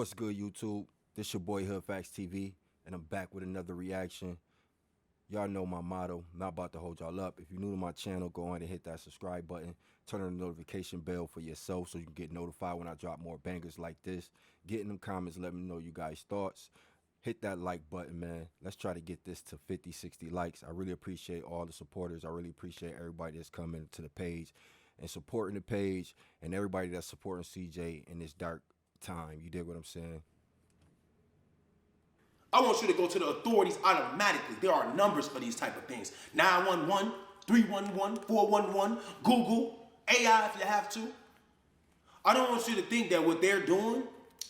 What's good, YouTube? This your boy HoodFacts TV, and I'm back with another reaction. Y'all know my motto, not about to hold y'all up. If you're new to my channel, go on and hit that subscribe button. Turn on the notification bell for yourself so you can get notified when I drop more bangers like this. Get in them comments, let me know you guys' thoughts. Hit that like button, man. Let's try to get this to 50, 60 likes. I really appreciate all the supporters. I really appreciate everybody that's coming to the page and supporting the page, and everybody that's supporting CJ in this dark time. You dig what I'm saying? I want you to go to the authorities automatically. There are numbers for these type of things. 911, 311, 411, Google, AI if you have to. I don't want you to think that what they're doing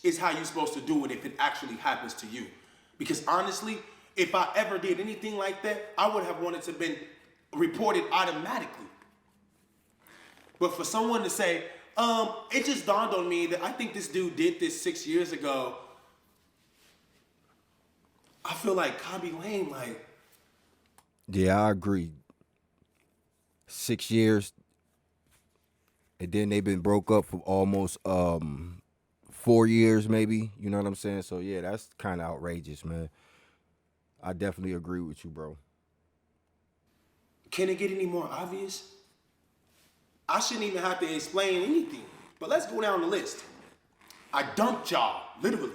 is how you're supposed to do it if it actually happens to you. Because honestly, if I ever did anything like that, I would have wanted to have been reported automatically. But for someone to say, it just dawned on me that I think this dude did this 6 years ago, I feel like Kabi Lane, like... Yeah, I agree. 6 years, and then they've been broke up for almost 4 years, maybe. You know what I'm saying? So yeah, that's kind of outrageous, man. I definitely agree with you, bro. Can it get any more obvious? I shouldn't even have to explain anything. But let's go down the list. I dumped y'all, literally.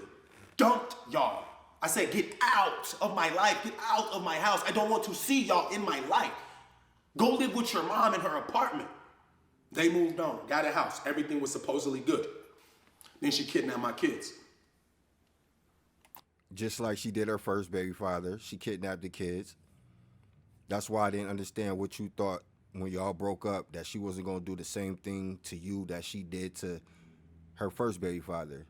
Dumped y'all. I said, get out of my life. Get out of my house. I don't want to see y'all in my life. Go live with your mom in her apartment. They moved on, got a house. Everything was supposedly good. Then she kidnapped my kids. Just like she did her first baby father, she kidnapped the kids. That's why I didn't understand what you thought when y'all broke up, that she wasn't going to do the same thing to you that she did to her first baby father.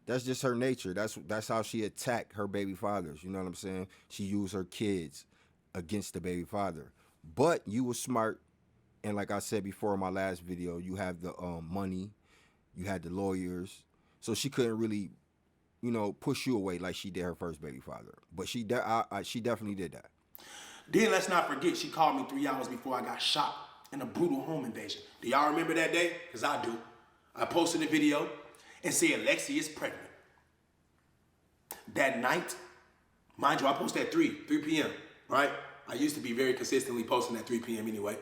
That's just her nature. That's how she attacked her baby fathers. You know what I'm saying? She used her kids against the baby father. But you were smart, and like I said before in my last video, you have the money, you had the lawyers, so she couldn't really, you know, push you away like she did her first baby father. But she definitely did that. Then let's not forget, she called me 3 hours before I got shot in a brutal home invasion. Do y'all remember that day? Because I do. I posted a video and said Lexi is pregnant. That night, mind you, I posted at 3 p.m., right? I used to be very consistently posting at 3 p.m. anyway.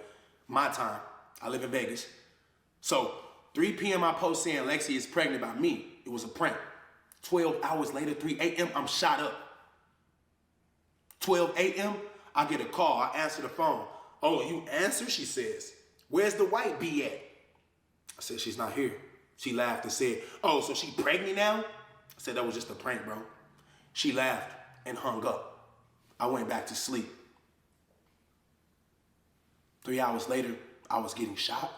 My time. I live in Vegas. So 3 p.m. I post saying Lexi is pregnant by me. It was a prank. 12 hours later, 3 a.m., I'm shot up. 12 a.m., I get a call. I answer the phone. Oh, you answer? She says. Where's the white bee at? I said, she's not here. She laughed and said, oh, so she pregnant now? I said, that was just a prank, bro. She laughed and hung up. I went back to sleep. 3 hours later, I was getting shot.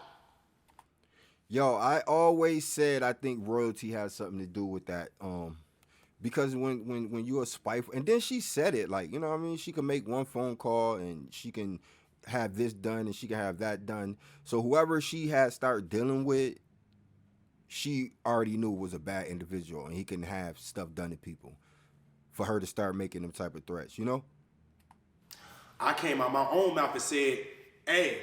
Yo, I always said I think royalty has something to do with that. Because when you're a spiteful, and then she said it, like, you know what I mean? She can make one phone call and she can have this done and she can have that done. So whoever she had started dealing with, she already knew was a bad individual and he can have stuff done to people for her to start making them type of threats, you know? I came out my own mouth and said, hey,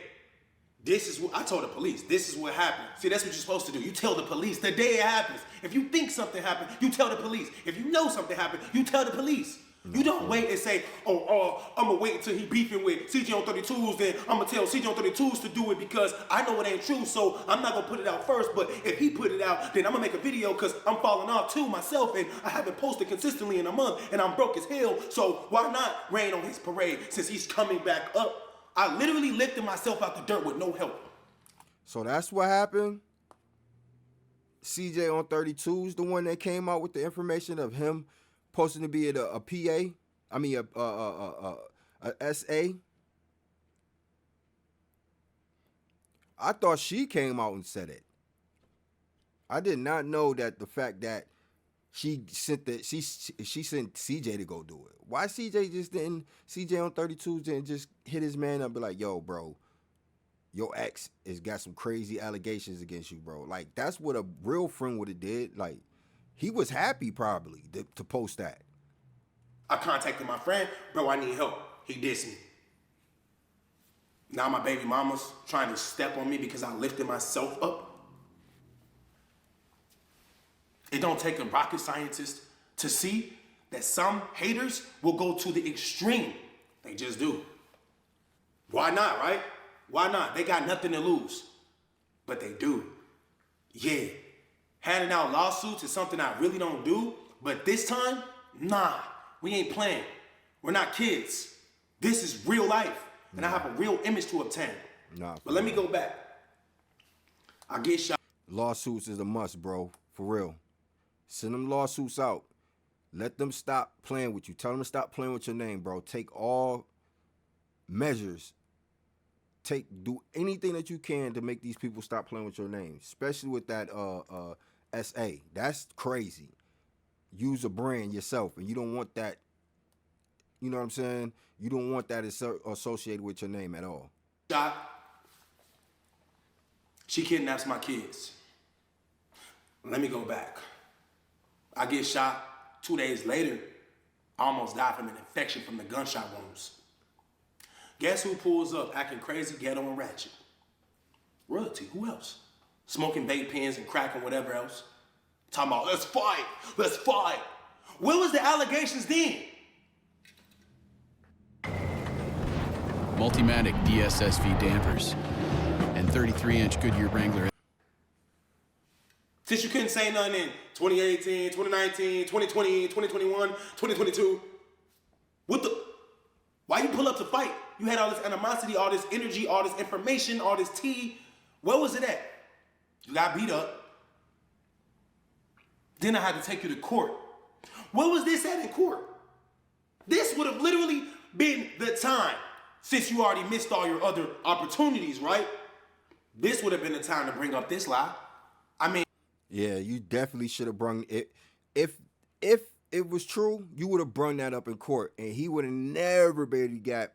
this is what I told the police. This is what happened. See, that's what you're supposed to do. You tell the police the day it happens. If you think something happened, you tell the police. If you know something happened, you tell the police. You don't wait and say, I'm going to wait until he beefing with CJ on 32s, then I'm going to tell CJ on 32s to do it because I know it ain't true, so I'm not going to put it out first. But if he put it out, then I'm going to make a video because I'm falling off too myself, and I haven't posted consistently in a month, and I'm broke as hell. So why not rain on his parade since he's coming back up? I literally lifted myself out the dirt with no help. So that's what happened. CJ on 32 is the one that came out with the information of him posting to be a PA. I mean a SA. I thought she came out and said it. I did not know that the fact that she sent CJ to go do it. Why CJ on 32 didn't just hit his man up and be like, yo, bro, your ex has got some crazy allegations against you, bro. Like, that's what a real friend would have did. Like, he was happy probably to post that. I contacted my friend, bro, I need help. He dissed me. Now my baby mama's trying to step on me because I lifted myself up. It don't take a rocket scientist to see that some haters will go to the extreme. They just do. Why not, right? Why not? They got nothing to lose. But they do. Yeah. Handing out lawsuits is something I really don't do. But this time, nah. We ain't playing. We're not kids. This is real life. And I have a real image to obtain. Nah. But let me go back. I get shot. Lawsuits is a must, bro. For real. Send them lawsuits out. Let them stop playing with you. Tell them to stop playing with your name, bro. Take all measures. Do anything that you can to make these people stop playing with your name. Especially with that SA. That's crazy. Use a brand yourself. And you don't want that, you know what I'm saying? You don't want that associated with your name at all. Shot. She kidnaps my kids. Let me go back. I get shot. 2 days later, I almost died from an infection from the gunshot wounds. Guess who pulls up acting crazy, ghetto, and ratchet? Royalty. Who else? Smoking vape pens and crack and whatever else. Talking about, let's fight. Let's fight. Where was the allegations then? Multimatic DSSV dampers and 33-inch Goodyear Wrangler. Since you couldn't say nothing in 2018, 2019, 2020, 2021, 2022, why you pull up to fight? You had all this animosity, all this energy, all this information, all this tea. Where was it at? You got beat up. Then I had to take you to court. Where was this at in court? This would have literally been the time, since you already missed all your other opportunities, right? This would have been the time to bring up this lie. I mean, yeah, you definitely should have brung it. If it was true, you would have brung that up in court, and he would have never been got,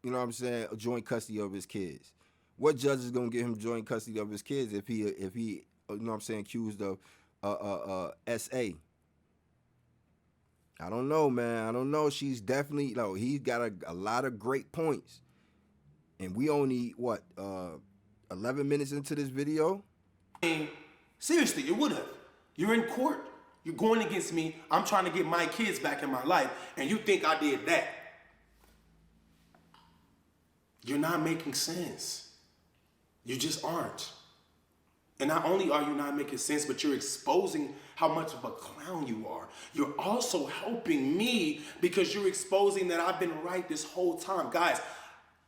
you know what I'm saying, joint custody of his kids. What judge is gonna give him joint custody of his kids if he, you know what I'm saying, accused of SA? I don't know, man. I don't know. She's definitely, he's got a lot of great points, and we only 11 minutes into this video. Seriously, it would have. You're in court. You're going against me. I'm trying to get my kids back in my life, and you think I did that. You're not making sense. You just aren't. And not only are you not making sense, but you're exposing how much of a clown you are. You're also helping me because you're exposing that I've been right this whole time. Guys,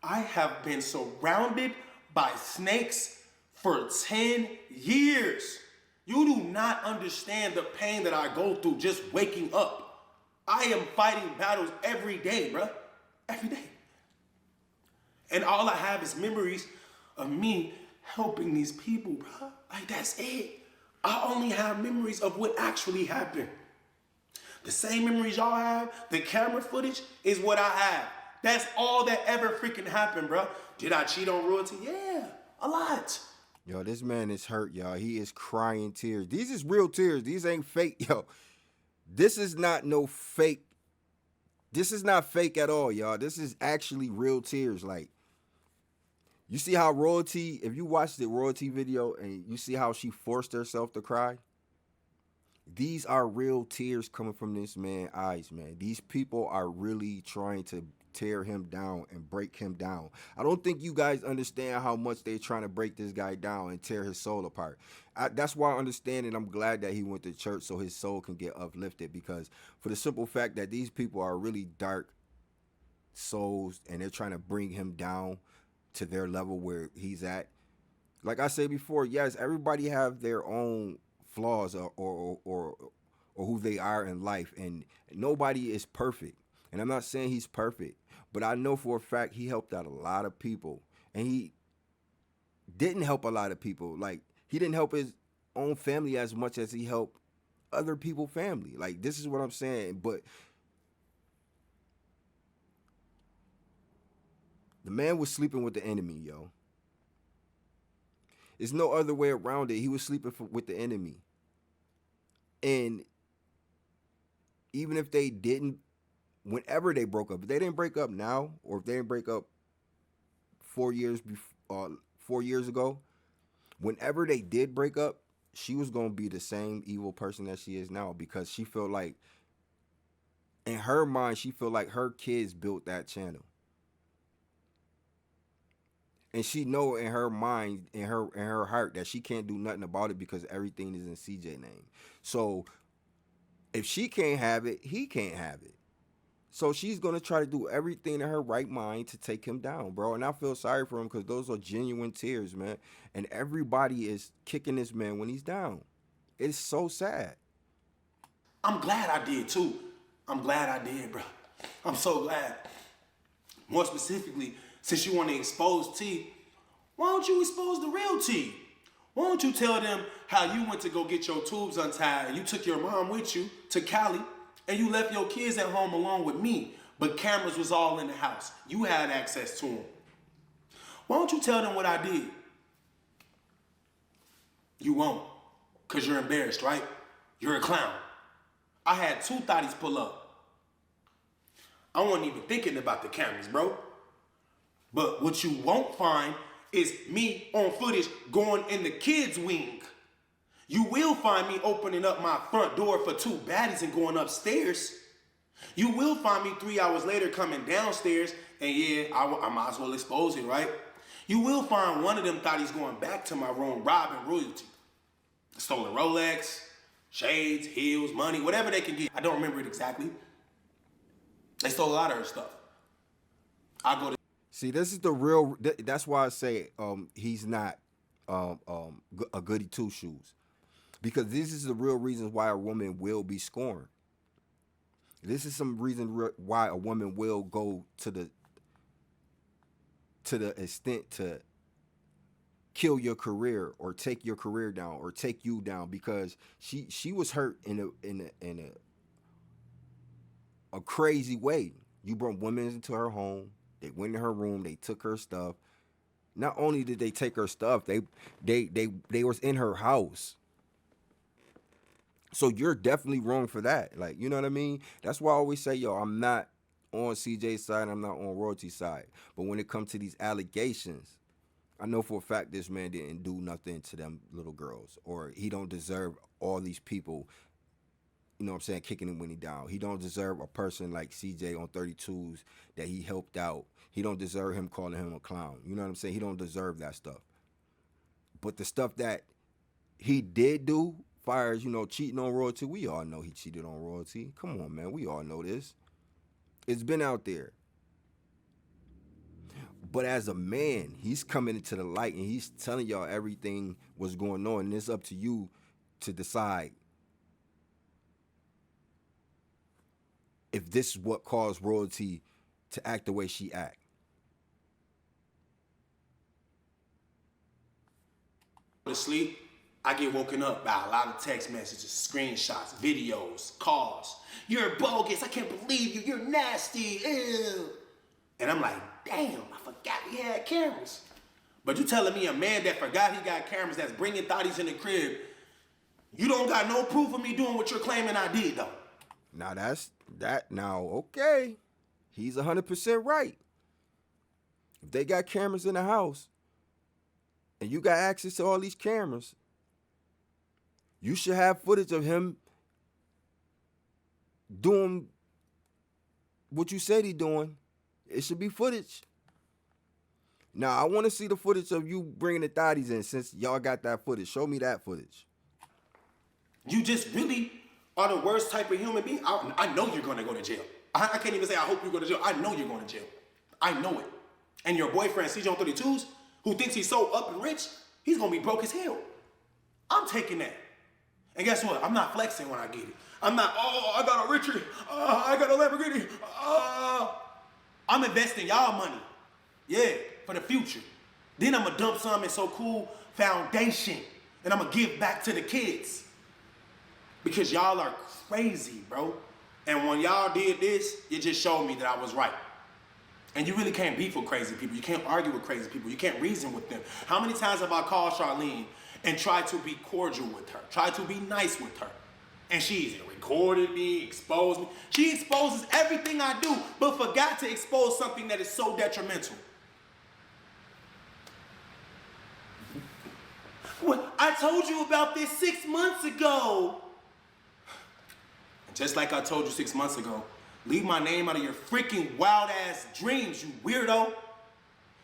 I have been surrounded by snakes for 10 years. You do not understand the pain that I go through just waking up. I am fighting battles every day, bruh. Every day. And all I have is memories of me helping these people, bruh. Like, that's it. I only have memories of what actually happened. The same memories y'all have, the camera footage, is what I have. That's all that ever freaking happened, bruh. Did I cheat on royalty? Yeah, a lot. Yo, this man is hurt, y'all. He is crying tears. These is real tears. These ain't fake, yo. This is not no fake. This is not fake at all, y'all. This is actually real tears. Like, you see how Royalty, if you watch the Royalty video and you see how she forced herself to cry, these are real tears coming from this man's eyes, man. These people are really trying to tear him down and break him down. I don't think you guys understand how much they're trying to break this guy down and tear his soul apart. That's why I understand, and I'm glad that he went to church so his soul can get uplifted, because for the simple fact that these people are really dark souls and they're trying to bring him down to their level where he's at. Like I said before, yes, everybody have their own flaws or who they are in life, and nobody is perfect. And I'm not saying he's perfect, but I know for a fact he helped out a lot of people, and he didn't help a lot of people. Like, he didn't help his own family as much as he helped other people's family. Like, this is what I'm saying. But the man was sleeping with the enemy, yo. There's no other way around it. He was sleeping with the enemy. And even if they didn't, whenever they broke up, if they didn't break up now, or if they didn't break up 4 years ago, whenever they did break up, she was gonna be the same evil person that she is now, because she felt like, in her mind, she felt like her kids built that channel. And she know in her mind, in her heart, that she can't do nothing about it because everything is in CJ name. So if she can't have it, he can't have it. So she's gonna try to do everything in her right mind to take him down, bro. And I feel sorry for him, because those are genuine tears, man. And everybody is kicking this man when he's down. It's so sad. I'm glad I did too. I'm glad I did, bro. I'm so glad. More specifically, since you want to expose T, why don't you expose the real T? Why don't you tell them how you went to go get your tubes untied and you took your mom with you to Cali and you left your kids at home along with me, but cameras was all in the house. You had access to them. Why don't you tell them what I did? You won't, because you're embarrassed, right? You're a clown. I had 2 thotties pull up. I wasn't even thinking about the cameras, bro. But what you won't find is me on footage going in the kids' wing. You will find me opening up my front door for 2 baddies and going upstairs. You will find me 3 hours later coming downstairs, and yeah, I might as well expose it, right? You will find one of them thotties going back to my room robbing royalty. Stolen Rolex, shades, heels, money, whatever they can get. I don't remember it exactly. They stole a lot of her stuff. I go to... See, this is the real. That's why I say he's not a goody two shoes, because this is the real reasons why a woman will be scorned. This is some reason why a woman will go to the extent to kill your career or take your career down or take you down, because she was hurt in a crazy way. You brought women into her home. They went in her room. They took her stuff. Not only did they take her stuff, they was in her house. So you're definitely wrong for that. Like, you know what I mean? That's why I always say, yo, I'm not on CJ's side. I'm not on royalty's side. But when it comes to these allegations, I know for a fact this man didn't do nothing to them little girls, or he don't deserve all these people, you know what I'm saying, kicking him when he down. He don't deserve a person like CJ on 32s that he helped out. He don't deserve him calling him a clown. You know what I'm saying? He don't deserve that stuff. But the stuff that he did do, far as, you know, cheating on royalty, we all know he cheated on royalty. Come on, man. We all know this. It's been out there. But as a man, he's coming into the light and he's telling y'all everything what's going on. And it's up to you to decide if this is what caused royalty to act the way she act. To sleep, I get woken up by a lot of text messages, screenshots, videos, calls. You're bogus. I can't believe you. You're nasty. Ew. And I'm like, damn, I forgot we had cameras. But you telling me a man that forgot he got cameras that's bringing thotties in the crib, you don't got no proof of me doing what you're claiming I did, though. Now okay. He's 100% right. If they got cameras in the house and you got access to all these cameras, you should have footage of him doing what you said he doing. It should be footage. Now, I want to see the footage of you bringing the thotties in, since y'all got that footage. Show me that footage. You just really are the worst type of human being. I know you're going to go to jail. I can't even say I hope you go to jail. I know you're going to jail. I know it. And your boyfriend, CJ on 32s, who thinks he's so up and rich, he's going to be broke as hell. I'm taking that. And guess what? I'm not flexing when I get it. I'm not, oh, I got a Richie. I got a Lamborghini. I'm investing y'all money. Yeah, for the future. Then I'm going to dump some in so cool foundation. And I'm going to give back to the kids. Because y'all are crazy, bro. And when y'all did this, it just showed me that I was right. And you really can't beef with crazy people. You can't argue with crazy people. You can't reason with them. How many times have I called Charlene and tried to be cordial with her, tried to be nice with her? And she's recorded me, exposed me. She exposes everything I do, but forgot to expose something that is so detrimental. What? I told you about this 6 months ago. And just like I told you 6 months ago, leave my name out of your freaking wild ass dreams, you weirdo.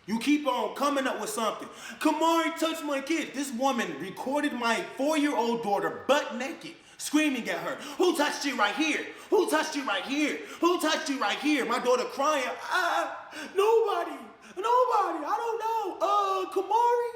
You keep on coming up with something. Kamari touched my kid. This woman recorded my 4-year-old daughter butt naked, screaming at her. Who touched you right here? Who touched you right here? Who touched you right here? My daughter crying. Nobody. I don't know. Kamari.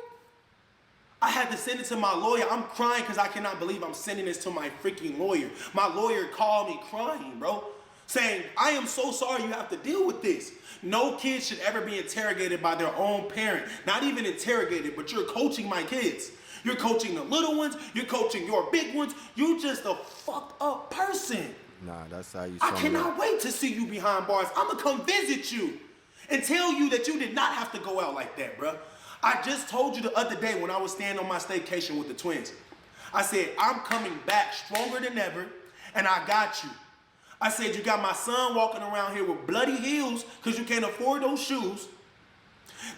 I had to send it to my lawyer. I'm crying because I cannot believe I'm sending this to my freaking lawyer. My lawyer called me crying, bro, saying, I am so sorry you have to deal with this. No kid should ever be interrogated by their own parent. Not even interrogated, but you're coaching my kids. You're coaching the little ones. You're coaching your big ones. You just a fucked up person. Nah, that's how you I cannot wait to see you behind bars. I'm going to come visit you and tell you that you did not have to go out like that, bro. I just told you the other day when I was staying on my staycation with the twins. I said, I'm coming back stronger than ever, and I got you. I said, you got my son walking around here with bloody heels because you can't afford those shoes.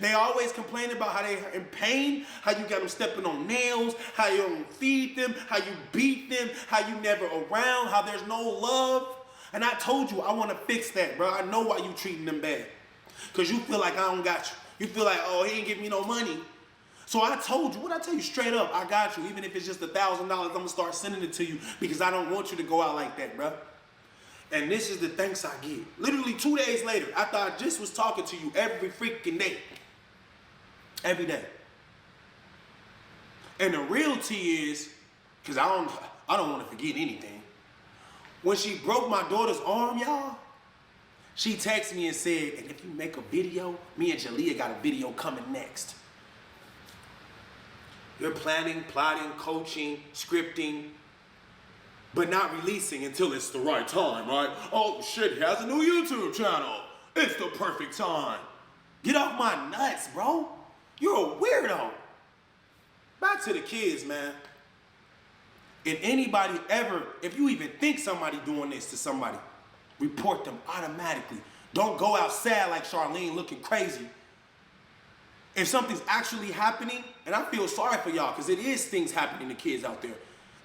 They always complain about how they're in pain, how you got them stepping on nails, how you don't feed them, how you beat them, how you never around, how there's no love. And I told you, I want to fix that, bro. I know why you treating them bad. Because you feel like I don't got you. You feel like, oh, he ain't give me no money. So I told you, what I tell you straight up, I got you. Even if it's just $1,000, I'm going to start sending it to you because I don't want you to go out like that, bro. And this is the thanks I get. Literally 2 days later, after I just was talking to you every freaking day. Every day. And the real tea is, because I don't want to forget anything. When she broke my daughter's arm, y'all, she texted me and said, and if you make a video, me and Jalea got a video coming next. You're planning, plotting, coaching, scripting, but not releasing until it's the right time, right? Oh shit, he has a new YouTube channel. It's the perfect time. Get off my nuts, bro. You're a weirdo. Back to the kids, man. If anybody ever, if you even think somebody doing this to somebody, report them automatically. Don't go out sad like Charlene looking crazy. If something's actually happening, and I feel sorry for y'all because it is things happening to kids out there.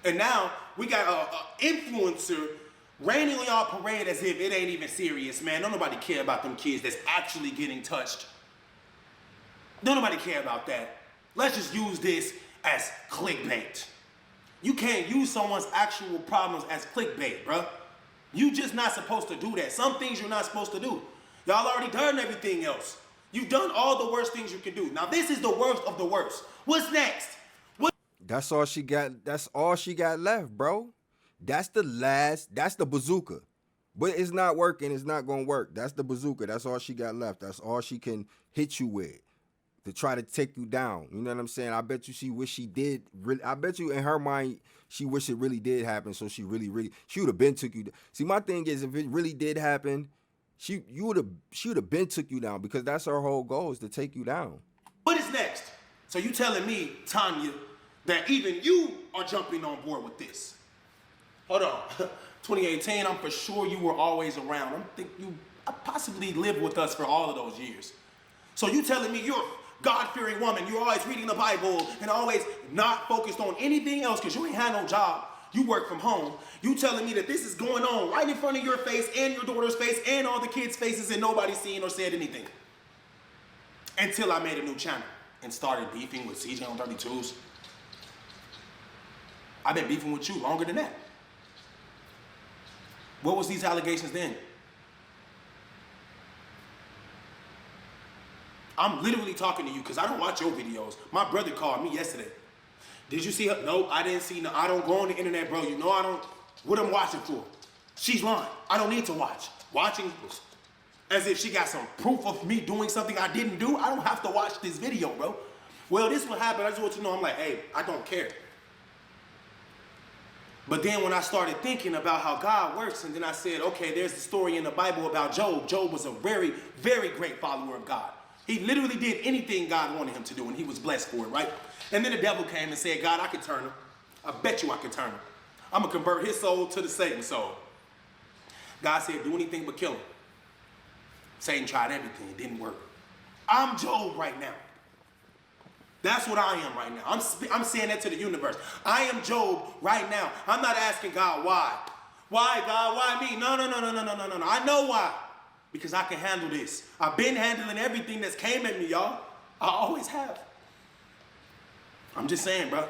And now we got an influencer raining on y'all parade as if it ain't even serious, man. Don't nobody care about them kids that's actually getting touched. Don't nobody care about that. Let's just use this as clickbait. You can't use someone's actual problems as clickbait, bruh. You just not supposed to do that. Some things you're not supposed to do. Y'all already done everything else. You've done all the worst things you can do. Now this is the worst of the worst. What's next? That's all she got. That's all she got left, bro. That's the bazooka. But it's not working. It's not going to work. That's the bazooka. That's all she got left. That's all she can hit you with to try to take you down. You know what I'm saying? I bet you she wish she did. I bet you in her mind, she wish it really did happen. So she would have been took you down. See, my thing is, if it really did happen, she would have been took you down because that's her whole goal is to take you down. What is next? So you telling me, Tanya, that even you are jumping on board with this? Hold on. 2018, I'm for sure you were always around. I think you possibly lived with us for all of those years. So you telling me you're a God-fearing woman, you're always reading the Bible and always not focused on anything else because you ain't had no job. You work from home. You telling me that this is going on right in front of your face and your daughter's face and all the kids' faces and nobody's seen or said anything. Until I made a new channel and started beefing with CJ on 32s. I've been beefing with you longer than that. What was these allegations then? I'm literally talking to you because I don't watch your videos. My brother called me yesterday. Did you see her? No, I didn't see no. I don't go on the internet, bro. You know I don't. What I'm watching for? She's lying. I don't need to watch. Watching as if she got some proof of me doing something I didn't do. I don't have to watch this video, bro. Well, this what happened. I just want you to know. I'm like, hey, I don't care. But then when I started thinking about how God works, and then I said, okay, there's the story in the Bible about Job. Job was a very, very great follower of God. He literally did anything God wanted him to do, and he was blessed for it, right? And then the devil came and said, God, I can turn him. I bet you I can turn him. I'm going to convert his soul to the Satan soul. God said, do anything but kill him. Satan tried everything. It didn't work. I'm Job right now. That's what I am right now. I'm saying that to the universe. I am Job right now. I'm not asking God why. Why, God? Why me? No. I know why. Because I can handle this. I've been handling everything that's came at me, y'all. I always have. I'm just saying, bro.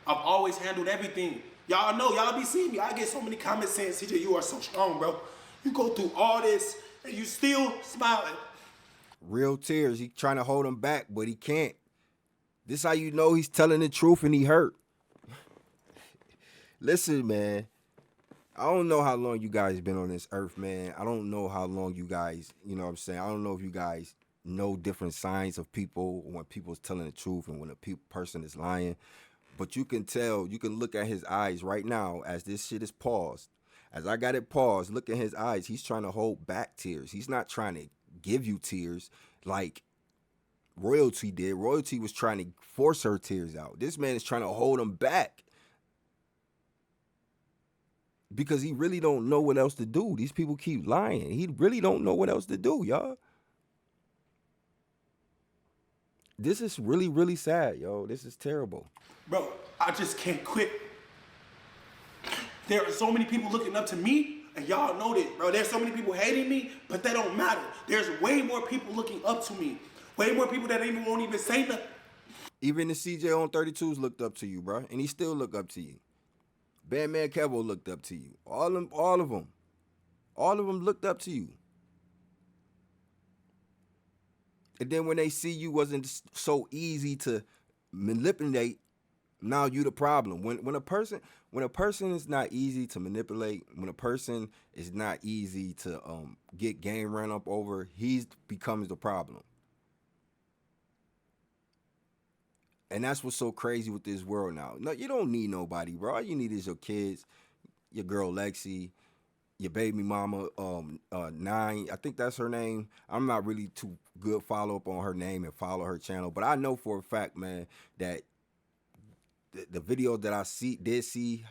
I've always handled everything. Y'all know, y'all be seeing me. I get so many comments saying, CJ, you are so strong, bro. You go through all this and you still smiling. Real tears. He trying to hold him back, but he can't. This how you know he's telling the truth and he hurt. Listen, man. I don't know how long you guys been on this earth, man. I don't know how long you guys, you know what I'm saying? I don't know if you guys know different signs of people when people's telling the truth and when a person is lying. But you can tell, you can look at his eyes right now as this shit is paused. As I got it paused, look at his eyes. He's trying to hold back tears. He's not trying to give you tears like Royalty did. Royalty was trying to force her tears out. This man is trying to hold them back because he really don't know what else to do. These people keep lying. He really don't know what else to do, y'all. This is really, really sad, yo. This is terrible. Bro, I just can't quit. There are so many people looking up to me, and y'all know this, bro. There's so many people hating me, but that don't matter. There's way more people looking up to me. Way more people that won't even say nothing. Even the CJ on 32s looked up to you, bro, and he still look up to you. Bandman Kevo looked up to you. All of them looked up to you. And then when they see you wasn't so easy to manipulate, now you the problem. When a person is not easy to manipulate, when a person is not easy to get game ran up over, he becomes the problem. And that's what's so crazy with this world now. No, you don't need nobody, bro. All you need is your kids, your girl Lexi, your baby mama, 9. I think that's her name. I'm not really too good follow up on her name and follow her channel, but I know for a fact, man, that the video that I did see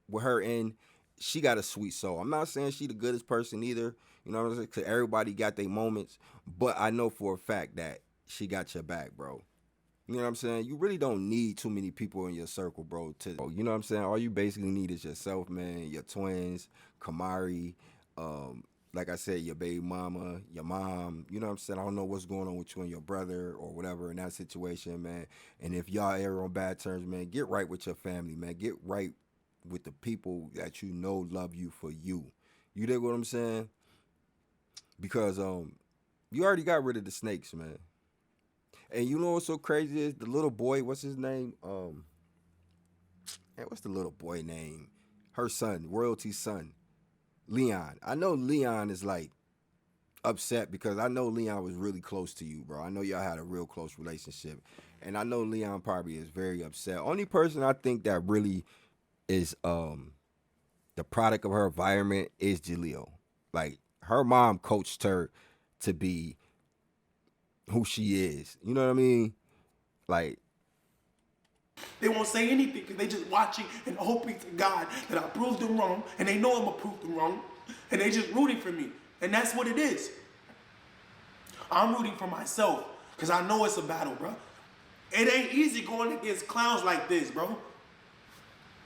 with her in, she got a sweet soul. I'm not saying she the goodest person either. You know what I'm saying? Because everybody got their moments, but I know for a fact that she got your back, bro. You know what I'm saying? You really don't need too many people in your circle, bro. You know what I'm saying? All you basically need is yourself, man, your twins, Kamari, like I said, your baby mama, your mom. You know what I'm saying? I don't know what's going on with you and your brother or whatever in that situation, man. And if y'all ever on bad terms, man, get right with your family, man. Get right with the people that you know love you for you. You dig what I'm saying? Because you already got rid of the snakes, man. And you know what's so crazy is the little boy, what's his name? What's the little boy name? Her son, Royalty's son, Leon. I know Leon is like upset because I know Leon was really close to you, bro. I know y'all had a real close relationship. And I know Leon probably is very upset. Only person I think that really is the product of her environment is Jaleel. Like, her mom coached her to be who she is. You know what I mean? Like, they won't say anything because they just watching and hoping to God that I proved them wrong, and they know I'm gonna prove them wrong, and they just rooting for me. And that's what it is. I'm rooting for myself because I know it's a battle, bro. It ain't easy going against clowns like this, bro.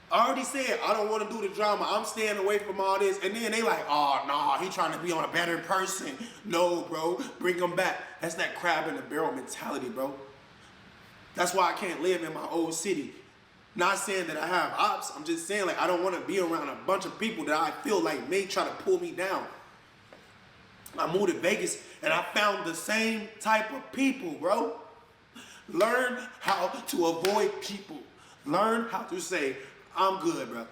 I already said I don't want to do the drama. I'm staying away from all this. And then they like, oh, nah, he trying to be on a better person. No, bro, bring him back. That's that crab in the barrel mentality, bro. That's why I can't live in my old city. Not saying that I have ops. I'm just saying, like, I don't want to be around a bunch of people that I feel like may try to pull me down. I moved to Vegas and I found the same type of people, bro. Learn how to avoid people. Learn how to say, I'm good, bro.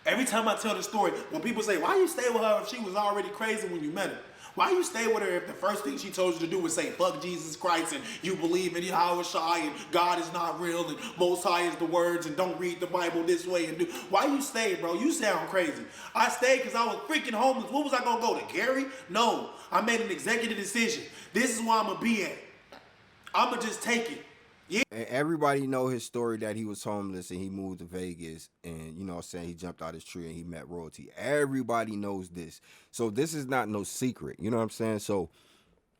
Every time I tell the story, when people say, why you stay with her if she was already crazy when you met her? Why you stay with her if the first thing she told you to do was say, fuck Jesus Christ, and you believe in Yahweh Shai, and God is not real, and Most High is the words, and don't read the Bible this way, and do. Why you stay, bro? You sound crazy. I stayed because I was freaking homeless. What was I going to go to, Gary? No. I made an executive decision. This is where I'm going to be at. I'm going to just take it. Yeah. And everybody know his story that he was homeless and he moved to Vegas and, you know what I'm saying, he jumped out his tree and he met Royalty. Everybody knows this. So this is not no secret. You know what I'm saying? So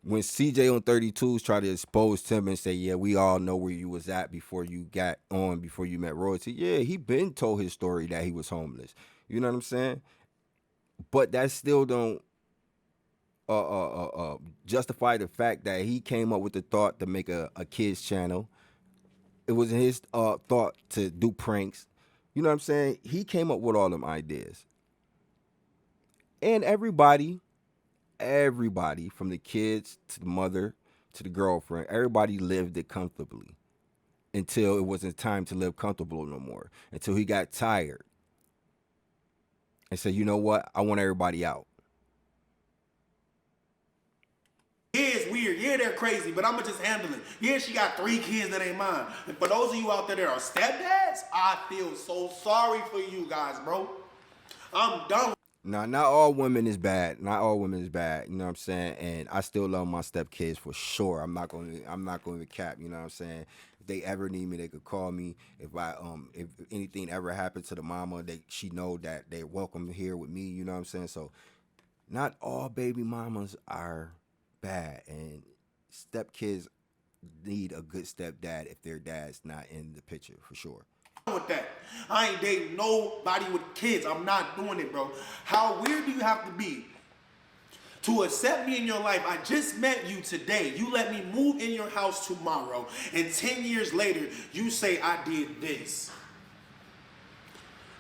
When CJ on 32s tried to expose Tim and say, yeah, we all know where you was at before you before you met royalty. Yeah, he been told his story that he was homeless. You know what I'm saying? But that still don't justify the fact that he came up with the thought to make a kids channel. It was his thought to do pranks. You know what I'm saying? He came up with all them ideas. And everybody from the kids to the mother to the girlfriend, everybody lived it comfortably until it wasn't time to live comfortable no more. Until he got tired and said, you know what? I want everybody out. Yeah, it's weird. Yeah, they're crazy, but I'ma just handle it. Yeah, she got 3 kids that ain't mine. And for those of you out there that are stepdads, I feel so sorry for you guys, bro. I'm done. Now, not all women is bad. Not all women is bad. You know what I'm saying? And I still love my stepkids for sure. I'm not going to cap. You know what I'm saying? If they ever need me, they could call me. If anything ever happened to the mama, she know that they're welcome here with me. You know what I'm saying? So, not all baby mamas are bad, and stepkids need a good stepdad if their dad's not in the picture for sure. With that, I ain't dating nobody with kids. I'm not doing it, bro. How weird do you have to be to accept me in your life? I just met you today. You let me move in your house tomorrow, and 10 years later, you say I did this.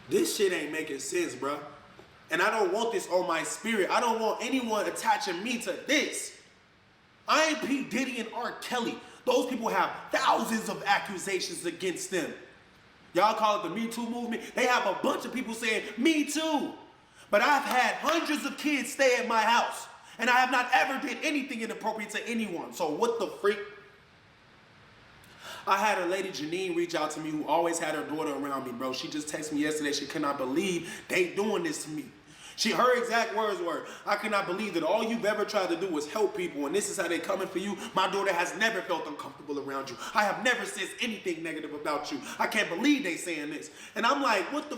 This shit ain't making sense, bro. And I don't want this on my spirit. I don't want anyone attaching me to this. I ain't P. Diddy and R. Kelly. Those people have thousands of accusations against them. Y'all call it the Me Too movement. They have a bunch of people saying, me too. But I've had hundreds of kids stay at my house, and I have not ever did anything inappropriate to anyone. So what the freak? I had a lady, Janine, reach out to me who always had her daughter around me, bro. She just texted me yesterday. She could not believe they doing this to me. Her exact words were, I cannot believe that all you've ever tried to do was help people, and this is how they coming for you. My daughter has never felt uncomfortable around you. I have never said anything negative about you. I can't believe they saying this. And I'm like, what the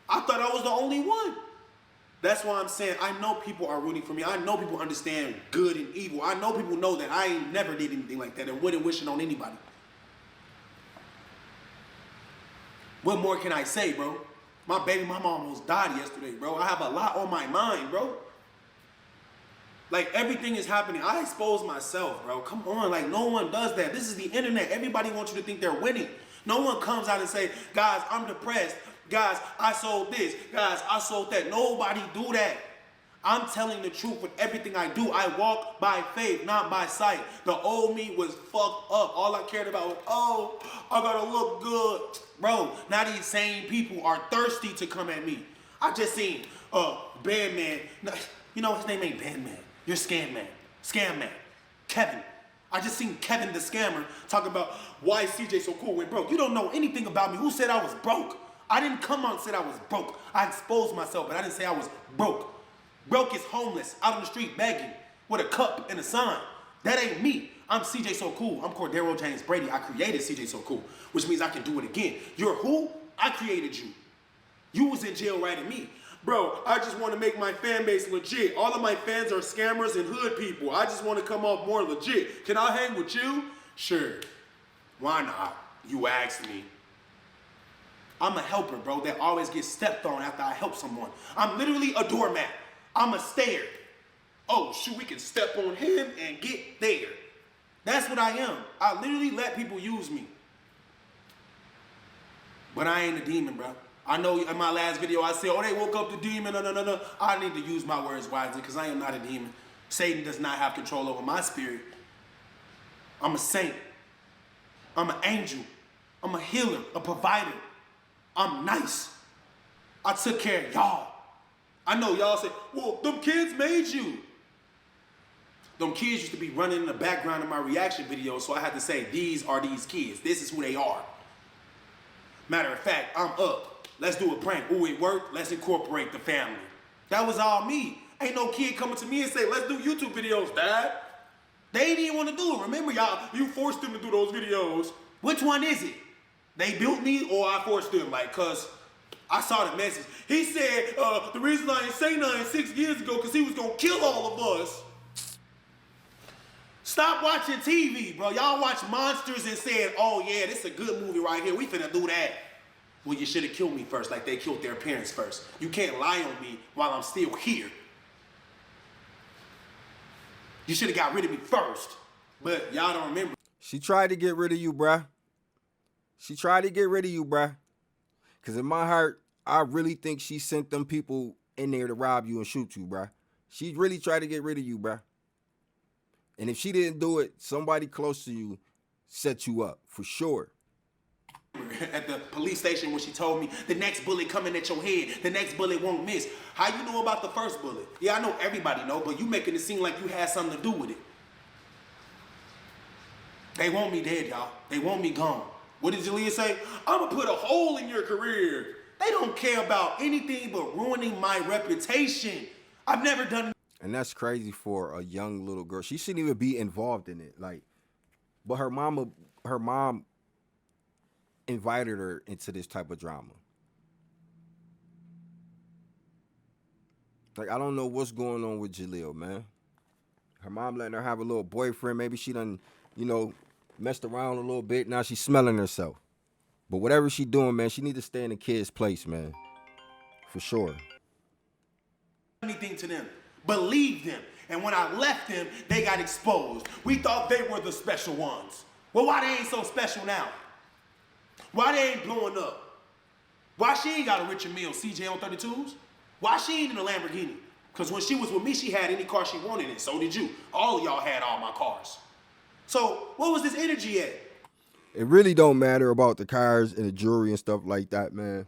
I thought I was the only one. That's why I'm saying I know people are rooting for me. I know people understand good and evil. I know people know that I ain't never did anything like that and wouldn't wish it on anybody. What more can I say, bro? My baby mama almost died yesterday, bro. I have a lot on my mind, bro. Like, everything is happening. I expose myself, bro. Come on, like, no one does that. This is the internet. Everybody wants you to think they're winning. No one comes out and say, guys, I'm depressed. Guys, I sold this. Guys, I sold that. Nobody do that. I'm telling the truth with everything I do. I walk by faith, not by sight. The old me was fucked up. All I cared about was, oh, I gotta look good. Bro, now these same people are thirsty to come at me. I just seen Bandman. You know his name ain't Bandman. You're Scam Man. Scam Man. Kevin. I just seen Kevin the scammer talk about why CJ so cool when broke. You don't know anything about me. Who said I was broke? I didn't come out and say I was broke. I exposed myself, but I didn't say I was broke. Broke is homeless, out on the street begging, with a cup and a sign. That ain't me. I'm CJ So Cool. I'm Cordero James Brady. I created CJ So Cool, which means I can do it again. You're who? I created you. You was in jail writing me. Bro, I just want to make my fan base legit. All of my fans are scammers and hood people. I just want to come off more legit. Can I hang with you? Sure. Why not? You asked me. I'm a helper, bro, that always gets stepped on after I help someone. I'm literally a doormat. I'm a stair. Oh, shoot, we can step on him and get there. That's what I am. I literally let people use me. But I ain't a demon, bro. I know in my last video I said, oh, they woke up the demon. No. I need to use my words wisely because I am not a demon. Satan does not have control over my spirit. I'm a saint. I'm an angel. I'm a healer, a provider. I'm nice. I took care of y'all. I know y'all say, well, them kids made you. Them kids used to be running in the background of my reaction videos, so I had to say, these are these kids. This is who they are. Matter of fact, I'm up. Let's do a prank. Ooh, it worked. Let's incorporate the family. That was all me. Ain't no kid coming to me and say, let's do YouTube videos, Dad. They didn't want to do it. Remember, y'all, you forced them to do those videos. Which one is it? They built me or I forced them? Like, cause I saw the message. He said, the reason I ain't say nothing 6 years ago, cause he was gonna kill all of us. Stop watching TV, bro. Y'all watch Monsters and said, oh yeah, this is a good movie right here. We finna do that. Well, you should have killed me first like they killed their parents first. You can't lie on me while I'm still here. You should have got rid of me first. But y'all don't remember. She tried to get rid of you, bruh. She tried to get rid of you, bruh. Because in my heart, I really think she sent them people in there to rob you and shoot you, bruh. She really tried to get rid of you, bruh. And if she didn't do it, somebody close to you set you up, for sure. At the police station when she told me, the next bullet coming at your head, the next bullet won't miss. How you know about the first bullet? Yeah, I know everybody know, but you making it seem like you had something to do with it. They want me dead, y'all. They want me gone. What did Jalea say? I'm gonna put a hole in your career. They don't care about anything but ruining my reputation. I've never done. And that's crazy for a young little girl. She shouldn't even be involved in it. Like, but her mom invited her into this type of drama. Like, I don't know what's going on with Jaleel, man. Her mom letting her have a little boyfriend. Maybe she done, you know, messed around a little bit. Now she's smelling herself. But whatever she doing, man, she need to stay in the kid's place, man. For sure. Anything to them. Believe them. And when I left them, they got exposed. We thought they were the special ones. Well, why they ain't so special now? Why they ain't blowing up? Why she ain't got a Richard Mille CJ on 32s? Why she ain't in a Lamborghini? Because when she was with me, she had any car she wanted, and so did you. All of y'all had all my cars. So what was this energy at? It really don't matter about the cars and the jewelry and stuff like that, man.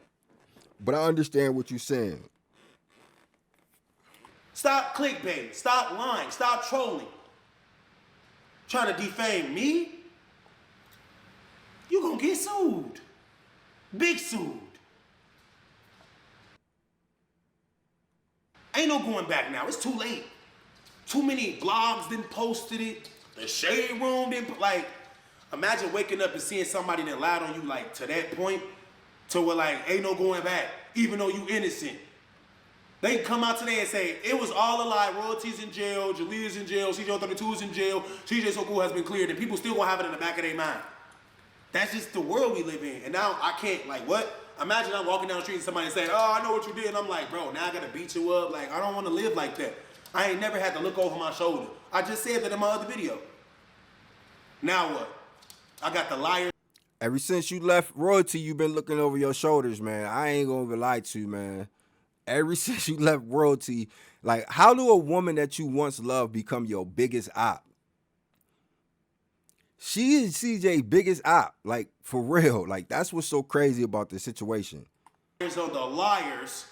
But I understand what you're saying. Stop clickbaiting. Stop lying. Stop trolling. Trying to defame me? You gonna get sued. Big sued. Ain't no going back now. It's too late. Too many blogs didn't posted it. The Shade Room didn't, like, imagine waking up and seeing somebody that lied on you, like, to that point, to where, like, ain't no going back, even though you innocent. They can come out today and say, it was all a lie, royalties in jail, Jalea's in jail, CJ32 is in jail, CJ So Cool has been cleared, and people still gonna have it in the back of their mind. That's just the world we live in. And now I can't, like, what? Imagine I'm walking down the street and somebody saying, oh, I know what you did. And I'm like, bro, now I gotta beat you up. Like, I don't wanna live like that. I ain't never had to look over my shoulder. I just said that in my other video. Now what? I got the liar. Ever since you left royalty, you've been looking over your shoulders, man. I ain't gonna even lie to you, man. Ever since you left royalty, like, how do a woman that you once loved become your biggest op? She is CJ's biggest op, like, for real. Like, that's what's so crazy about this situation. So the liars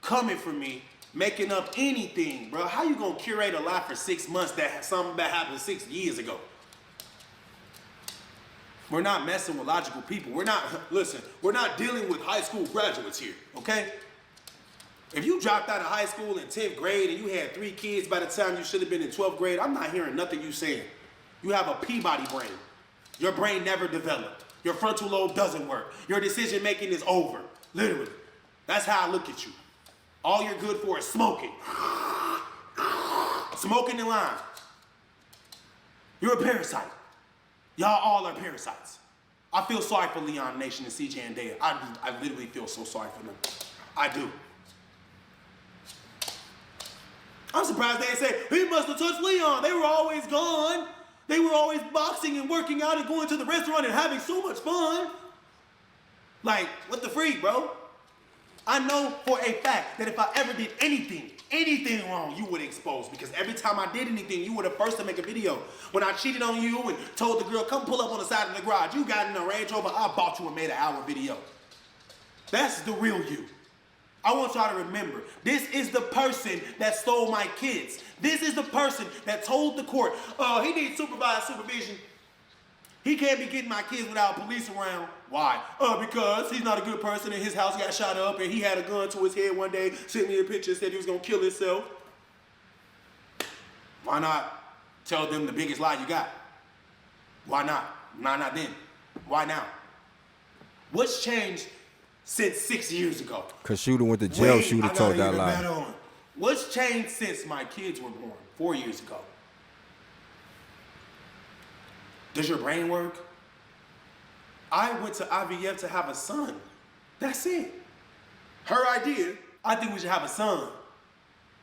coming for me, making up anything, bro. How you gonna curate a lie for 6 months that something that happened 6 years ago? We're not messing with logical people. We're not, listen, we're not dealing with high school graduates here, okay? If you dropped out of high school in 10th grade and you had 3 kids by the time you should have been in 12th grade, I'm not hearing nothing you saying. You have a Peabody brain. Your brain never developed. Your frontal lobe doesn't work. Your decision making is over, literally. That's how I look at you. All you're good for is smoking. Smoking and lying. You're a parasite. Y'all all are parasites. I feel sorry for Leon Nation and CJ and Daya. I literally feel so sorry for them. I do. I'm surprised they say, he must have touched Leon. They were always gone. They were always boxing and working out and going to the restaurant and having so much fun. Like, what the freak, bro? I know for a fact that if I ever did anything wrong, you would expose. Because every time I did anything, you were the first to make a video. When I cheated on you and told the girl, come pull up on the side of the garage, you got in a Range Rover, I bought you and made an hour video. That's the real you. I want y'all to remember, this is the person that stole my kids. This is the person that told the court, he needs supervised supervision. He can't be getting my kids without police around. Why? Because he's not a good person and his house got shot up and he had a gun to his head one day, sent me a picture and said he was gonna kill himself. Why not tell them the biggest lie you got? Why not? Why not then? Why now? What's changed since 6 years ago? Because Shooter went to jail, Shooter told that lie. What's changed since my kids were born 4 years ago? Does your brain work? I went to IVF to have a son. That's it. Her idea, I think we should have a son.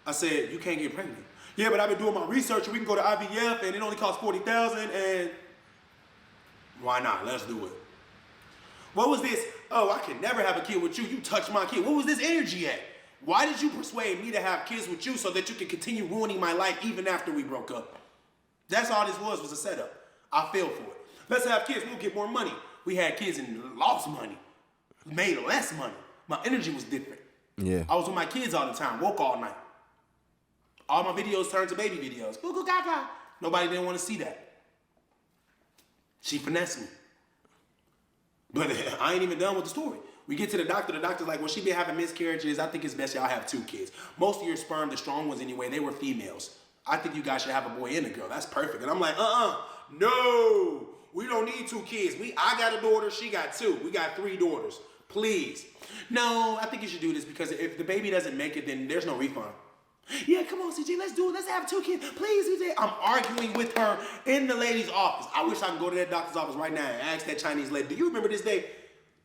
I said, you can't get pregnant. Yeah, but I've been doing my research and we can go to IVF and it only costs $40,000 and why not? Let's do it. What was this? Oh, I can never have a kid with you. You touch my kid. What was this energy at? Why did you persuade me to have kids with you so that you could continue ruining my life even after we broke up? That's all this was a setup. I fell for it. Let's have kids, we'll get more money. We had kids and lost money. Made less money. My energy was different. Yeah. I was with my kids all the time, woke all night. All my videos turned to baby videos. Goo goo gaga. Nobody didn't want to see that. She finessed me. But I ain't even done with the story. We get to the doctor's like, well, she been having miscarriages. I think it's best y'all have 2 kids. Most of your sperm, the strong ones anyway, they were females. I think you guys should have a boy and a girl. That's perfect. And I'm like, no, we don't need 2 kids. I got a daughter, she got 2. We got 3 daughters. Please. No, I think you should do this because if the baby doesn't make it, then there's no refund. Yeah, come on, CJ, let's do it. Let's have 2 kids. Please, CJ. I'm arguing with her in the lady's office. I wish I could go to that doctor's office right now and ask that Chinese lady, do you remember this day?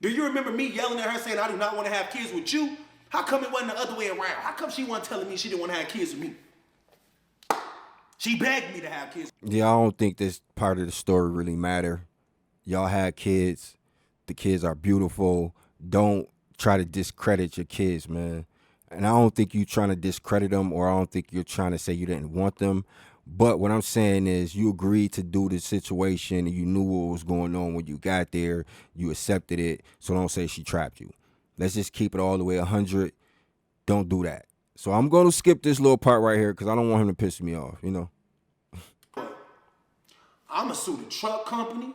Do you remember me yelling at her saying, I do not want to have kids with you? How come it wasn't the other way around? How come she wasn't telling me she didn't want to have kids with me? She begged me to have kids. Yeah, I don't think this part of the story really matter. Y'all had kids. The kids are beautiful. Don't try to discredit your kids, man. And I don't think you're trying to discredit them, or I don't think you're trying to say you didn't want them. But what I'm saying is you agreed to do the situation and you knew what was going on when you got there. You accepted it. So don't say she trapped you. Let's just keep it all the way 100. Don't do that. So I'm going to skip this little part right here because I don't want him to piss me off, you know. I'm going to sue the truck company.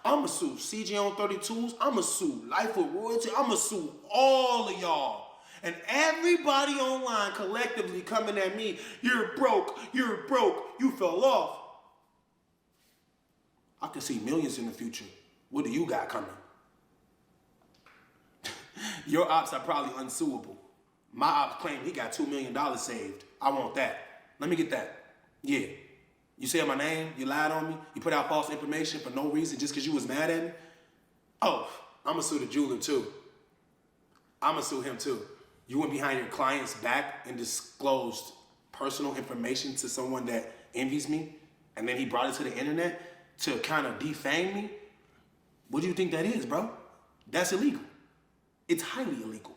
I'm going to sue CJ on 32s. I'm going to sue Life with Royalty. I'm going to sue all of y'all. And everybody online collectively coming at me, you're broke, you fell off. I can see millions in the future. What do you got coming? Your ops are probably unsuable. My ops claim he got $2 million saved. I want that. Let me get that. Yeah. You said my name, you lied on me, you put out false information for no reason just because you was mad at me. Oh, I'm going to sue the jeweler too. I'm going to sue him too. You went behind your client's back and disclosed personal information to someone that envies me, and then he brought it to the internet to kind of defame me? What do you think that is, bro? That's illegal. It's highly illegal.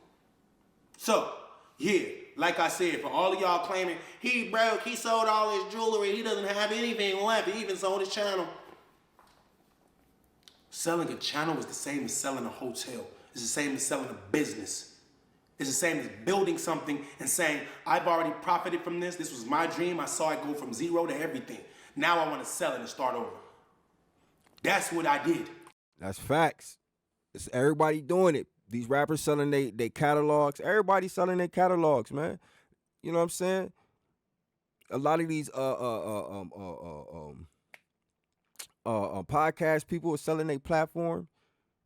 So, yeah, like I said, for all of y'all claiming, he broke, he sold all his jewelry, he doesn't have anything left, he even sold his channel. Selling a channel is the same as selling a hotel. It's the same as selling a business. It's the same as building something and saying, I've already profited from this. This was my dream. I saw it go from 0 to everything. Now I want to sell it and start over. That's what I did. That's facts. It's everybody doing it. These rappers selling they catalogs. Everybody selling their catalogs, man. You know what I'm saying? A lot of these podcast people are selling their platform.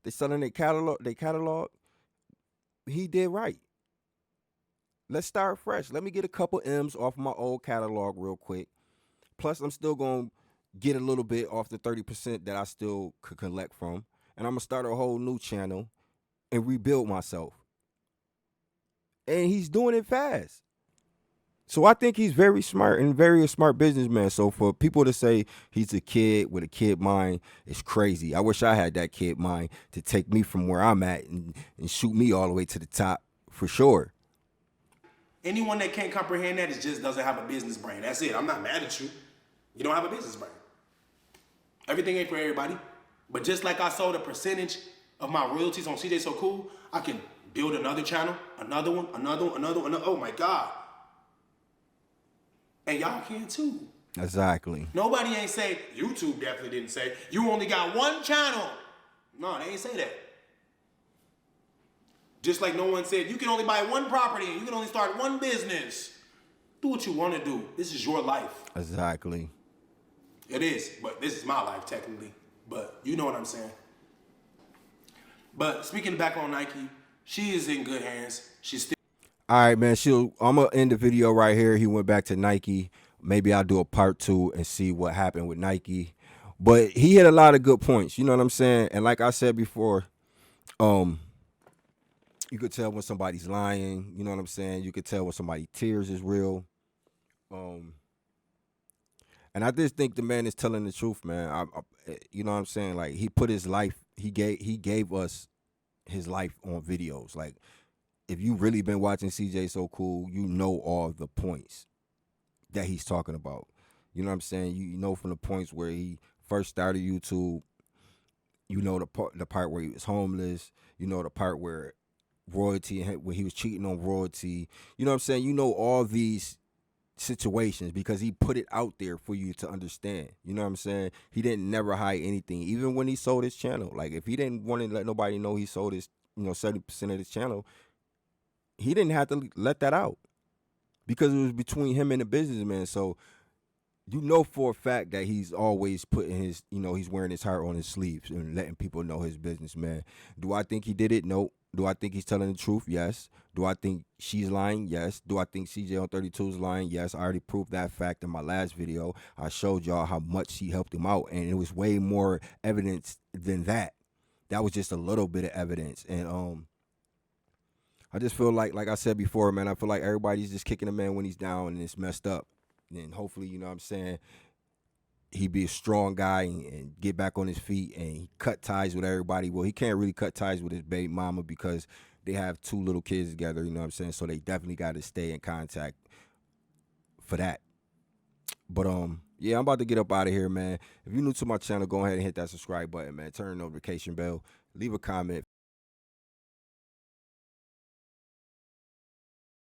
They're selling their catalog. He did right. Let's start fresh. Let me get a couple M's off my old catalog real quick. Plus, I'm still going to get a little bit off the 30% that I still could collect from. And I'm going to start a whole new channel and rebuild myself. And he's doing it fast. So I think he's very smart and very a smart businessman. So for people to say he's a kid with a kid mind, it's crazy. I wish I had that kid mind to take me from where I'm at and shoot me all the way to the top for sure. Anyone that can't comprehend that just doesn't have a business brain. That's it. I'm not mad at you. You don't have a business brain. Everything ain't for everybody. But just like I sold a percentage of my royalties on CJ So Cool, I can build another channel, another one. Oh my God. And y'all can too. Exactly. Nobody ain't say, YouTube definitely didn't say, you only got one channel. No, they ain't say that. Just like no one said, you can only buy one property and you can only start one business. Do what you want to do. This is your life. Exactly. It is, but this is my life technically. But you know what I'm saying. But speaking back on Nike, she is in good hands. She's still. All right, man. I'm going to end the video right here. He went back to Nike. Maybe I'll do a part 2 and see what happened with Nike. But he hit a lot of good points. You know what I'm saying? And like I said before, you could tell when somebody's lying. You know what I'm saying? You could tell when somebody's tears is real. And I just think the man is telling the truth, man. You know what I'm saying? Like he put his life, he gave us his life on videos. Like if you really been watching CJ So Cool, you know all the points that he's talking about. You know what I'm saying? You know from the points where he first started YouTube. You know the part where he was homeless. You know the part where royalty, when he was cheating on royalty. You know what I'm saying? You know all these situations because he put it out there for you to understand. You know what I'm saying? He didn't never hide anything, even when he sold his channel. Like if he didn't want to let nobody know he sold his, 70% of his channel, he didn't have to let that out because it was between him and the businessman. So you know for a fact that he's always putting his, he's wearing his heart on his sleeves and letting people know his business, man. Do I think he did it? No. Do I think he's telling the truth? Yes. Do I think she's lying? Yes. Do I think CJ on 32 is lying? Yes. I already proved that fact in my last video. I showed y'all how much he helped him out, and it was way more evidence than that. That was just a little bit of evidence. And I just feel like I said before, man, I feel like everybody's just kicking a man when he's down and it's messed up. And hopefully, you know what I'm saying, he be a strong guy and get back on his feet and he cut ties with everybody. Well, he can't really cut ties with his baby mama because they have 2 little kids together, you know what I'm saying? So they definitely got to stay in contact for that. But yeah, I'm about to get up out of here, man. If you're new to my channel, go ahead and hit that subscribe button, man. Turn the notification bell. Leave a comment.